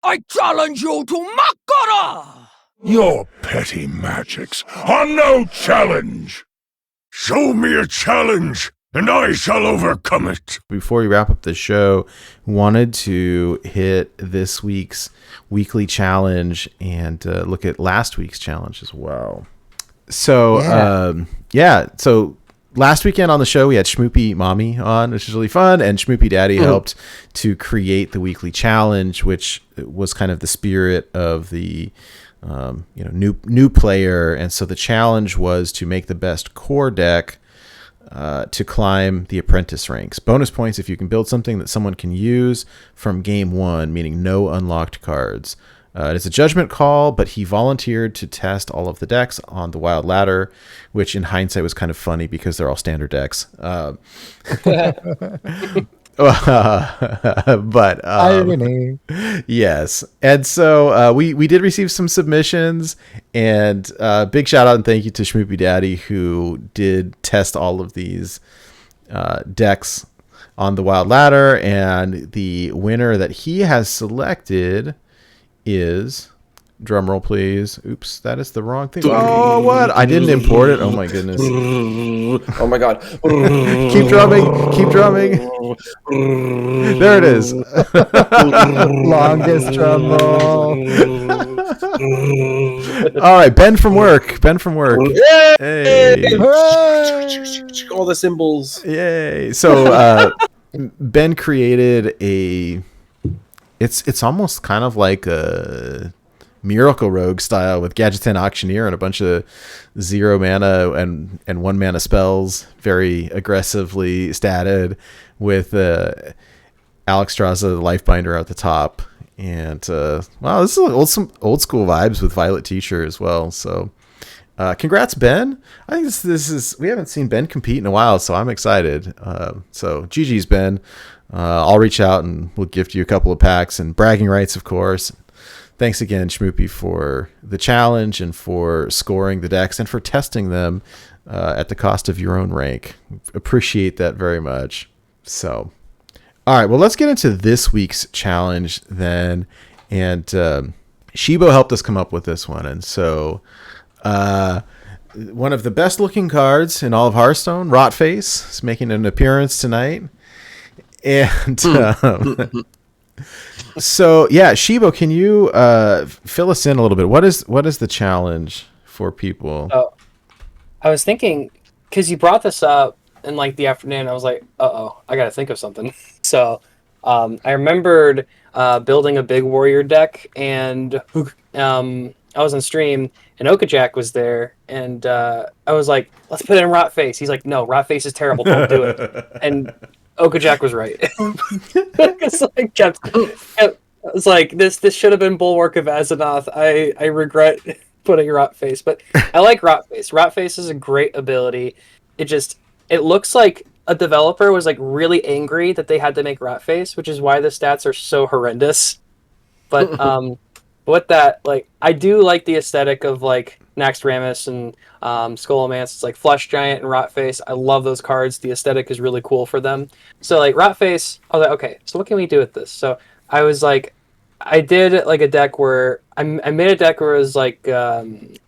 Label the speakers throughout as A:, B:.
A: I challenge you to Makara!
B: Your petty magics are no challenge. Show me a challenge, and I shall overcome it.
C: Before we wrap up the show, wanted to hit this week's weekly challenge and look at last week's challenge as well. So, so last weekend on the show, we had Schmoopy Mommy on, which was really fun, and Schmoopy Daddy helped to create the weekly challenge, which was kind of the spirit of the new player. And so the challenge was to make the best core deck to climb the apprentice ranks. Bonus points if you can build something that someone can use from game one, meaning no unlocked cards. It's a judgment call, but he volunteered to test all of the decks on the Wild Ladder, which in hindsight was kind of funny because they're all standard decks. But
D: irony.
C: Yes. And so we did receive some submissions, and big shout out and thank you to Schmoopy Daddy, who did test all of these decks on the Wild Ladder, and the winner that he has selected is, drum roll please. Oops, that is the wrong thing. Oh, what? I didn't import it. Oh my goodness.
E: Oh my god.
C: Keep drumming. There it is.
D: Longest drum roll.
C: All right, Ben from work.
E: Yay!
C: Hey.
E: All the symbols.
C: Yay. So Ben created it's almost kind of like a Miracle Rogue style with Gadgetin Auctioneer and a bunch of 0 mana and 1 mana spells, very aggressively statted, with Alex Straza, the Lifebinder, at the top. And wow, this is some old school vibes with Violet Teacher as well. So congrats, Ben. I think this is, we haven't seen Ben compete in a while, so I'm excited. So GG's, Ben. I'll reach out and we'll gift you a couple of packs and bragging rights, of course. Thanks again, Schmoopy, for the challenge and for scoring the decks and for testing them at the cost of your own rank. Appreciate that very much. So, all right, well, let's get into this week's challenge then. And Shibo helped us come up with this one. And so one of the best looking cards in all of Hearthstone, Rotface, is making an appearance tonight. And so, yeah, Shibo, can you fill us in a little bit? What is the challenge for people?
F: Oh, I was thinking, because you brought this up in like the afternoon, I was like, I got to think of something. So I remembered building a big warrior deck, and I was on stream, and Okajak was there, and I was like, let's put in Rotface. He's like, no, Rotface is terrible, don't do it. And Okajak was right. It's like this should have been Bulwark of Azeroth. I regret putting Rotface, but I like Rotface. Rotface is a great ability. It looks like a developer was like really angry that they had to make Rotface, which is why the stats are so horrendous. But with that, like, I do like the aesthetic of like Naxxramas and Scholomance. It's like Flush Giant and Rotface. I love those cards. The aesthetic is really cool for them. So like Rotface, I was like, okay, so what can we do with this? So I was like, I did like a deck where I made a deck where it was like the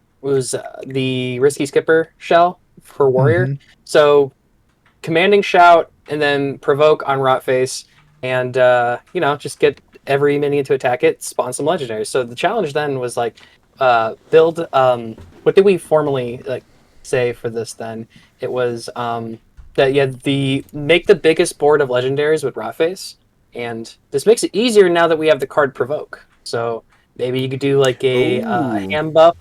F: Risky Skipper shell for Warrior. Mm-hmm. So commanding Shout and then provoke on Rotface, and just get every minion to attack it, spawn some legendaries. So the challenge then was like build what did we formally like say for this then? It was that you had make the biggest board of legendaries with Rotface, and this makes it easier now that we have the card provoke. So maybe you could do like a hand buff.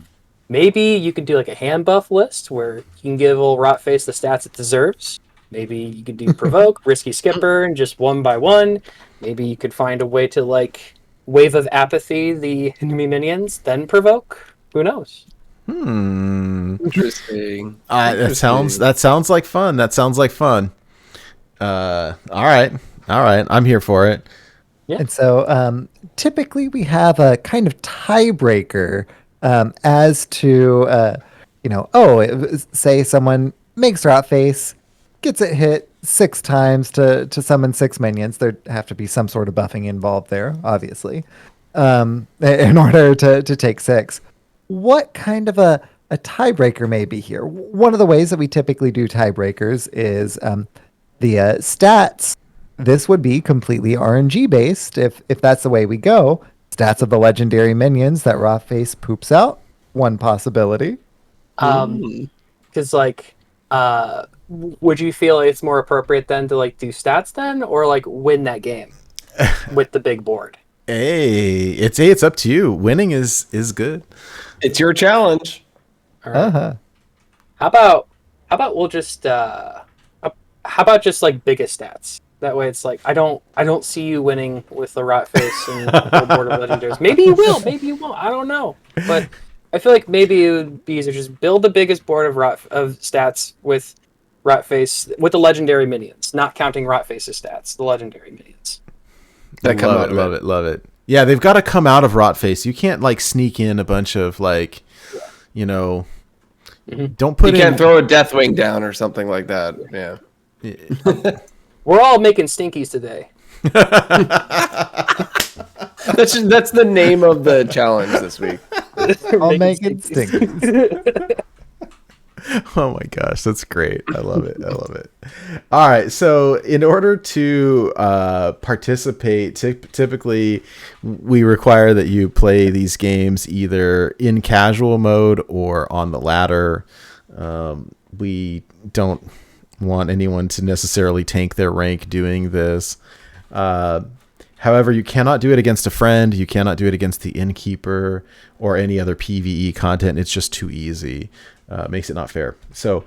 F: Maybe you could do like a hand buff list where you can give old Rotface the stats it deserves. Maybe you could do provoke, Risky Skipper, and just one by one. Maybe you could find a way to like Wave of Apathy the enemy minions, then provoke. Who knows?
E: Interesting.
C: That sounds like fun. All right. I'm here for it.
D: Yeah. And so typically we have a kind of tiebreaker as to say someone makes Rotface, gets it hit 6 times to summon 6 minions. There have to be some sort of buffing involved there, obviously. in order to take 6. What kind of a tiebreaker may be here? One of the ways that we typically do tiebreakers is the stats. This would be completely RNG based if that's the way we go. Stats of the legendary minions that Rotface poops out. One possibility.
F: Because would you feel it's more appropriate then to like do stats then, or like win that game with the big board?
C: It's up to you. Winning is good.
E: It's your challenge.
F: All right.
D: Uh-huh.
F: How about we'll just how about just like biggest stats? That way it's like I don't see you winning with the Rotface and the board of legendaries. Maybe you will, maybe you won't. I don't know. But I feel like maybe it would be easier just build the biggest board of stats with Rotface with the legendary minions, not counting Rotface's stats, the legendary minions.
E: That come out of
C: love it. Yeah, they've got to come out of Rotface. You can't like sneak in a bunch of like, don't put
E: You can't throw a Deathwing down or something like that. Yeah.
F: We're all making stinkies today.
E: That's the name of the challenge this week.
D: I'll make it stinkies.
C: Oh my gosh, that's great. I love it. All right, so in order to participate, typically we require that you play these games either in casual mode or on the ladder. We don't want anyone to necessarily tank their rank doing this. However, you cannot do it against a friend. You cannot do it against the innkeeper or any other PvE content. It's just too easy. Makes it not fair. So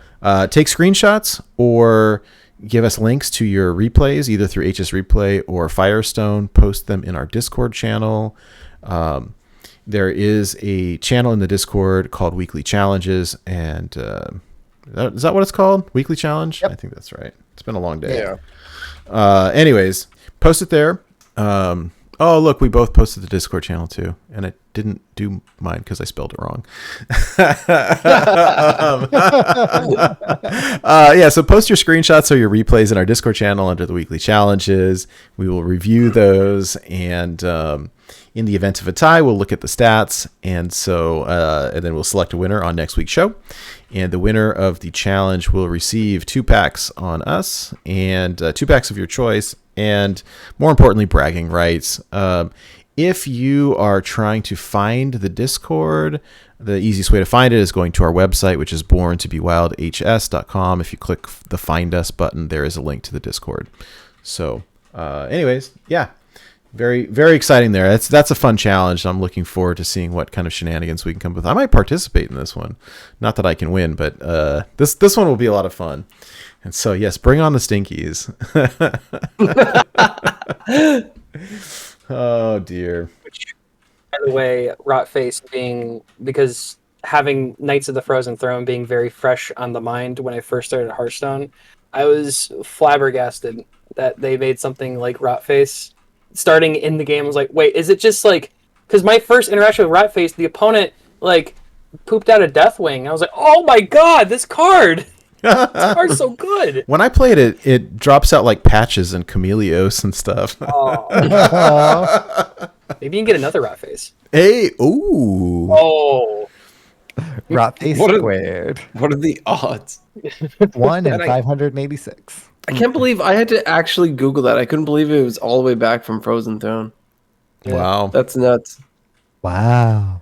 C: take screenshots or give us links to your replays, either through HS Replay or Firestone. Post them in our Discord channel. There is a channel in the Discord called Weekly Challenges, and is that what it's called? Weekly Challenge? Yep. I think that's right. It's been a long day.
E: Yeah.
C: Anyways, post it there. Oh, look, we both posted the Discord channel too, and it didn't do mine because I spelled it wrong. So post your screenshots or your replays in our Discord channel under the weekly challenges. We will review those, and in the event of a tie, we'll look at the stats, and then we'll select a winner on next week's show. And the winner of the challenge will receive 2 packs on us, and 2 packs of your choice, and more importantly, bragging rights. If you are trying to find the Discord, the easiest way to find it is going to our website, which is borntobewildhs.com. If you click the Find Us button, there is a link to the Discord. So, anyways, yeah, very, very exciting there. That's a fun challenge. I'm looking forward to seeing what kind of shenanigans we can come up with. I might participate in this one. Not that I can win, but this one will be a lot of fun. And so, yes, bring on the Stinkies. Oh, dear.
F: Which, by the way, Rotface because having Knights of the Frozen Throne being very fresh on the mind when I first started Hearthstone, I was flabbergasted that they made something like Rotface. Starting in the game, I was like, wait, is it just like... Because my first interaction with Rotface, the opponent, like, pooped out a Deathwing. I was like, oh my god, this card! This card's so good!
C: When I played it, it drops out like patches and Chameleos and stuff.
F: Oh. Maybe you can get another Rotface.
C: Hey, ooh.
F: Oh.
D: Rotface squared.
E: What are the odds?
D: 1 in 586.
E: I can't believe I had to actually Google that. I couldn't believe it was all the way back from Frozen Throne.
C: Wow.
E: That's nuts.
D: Wow.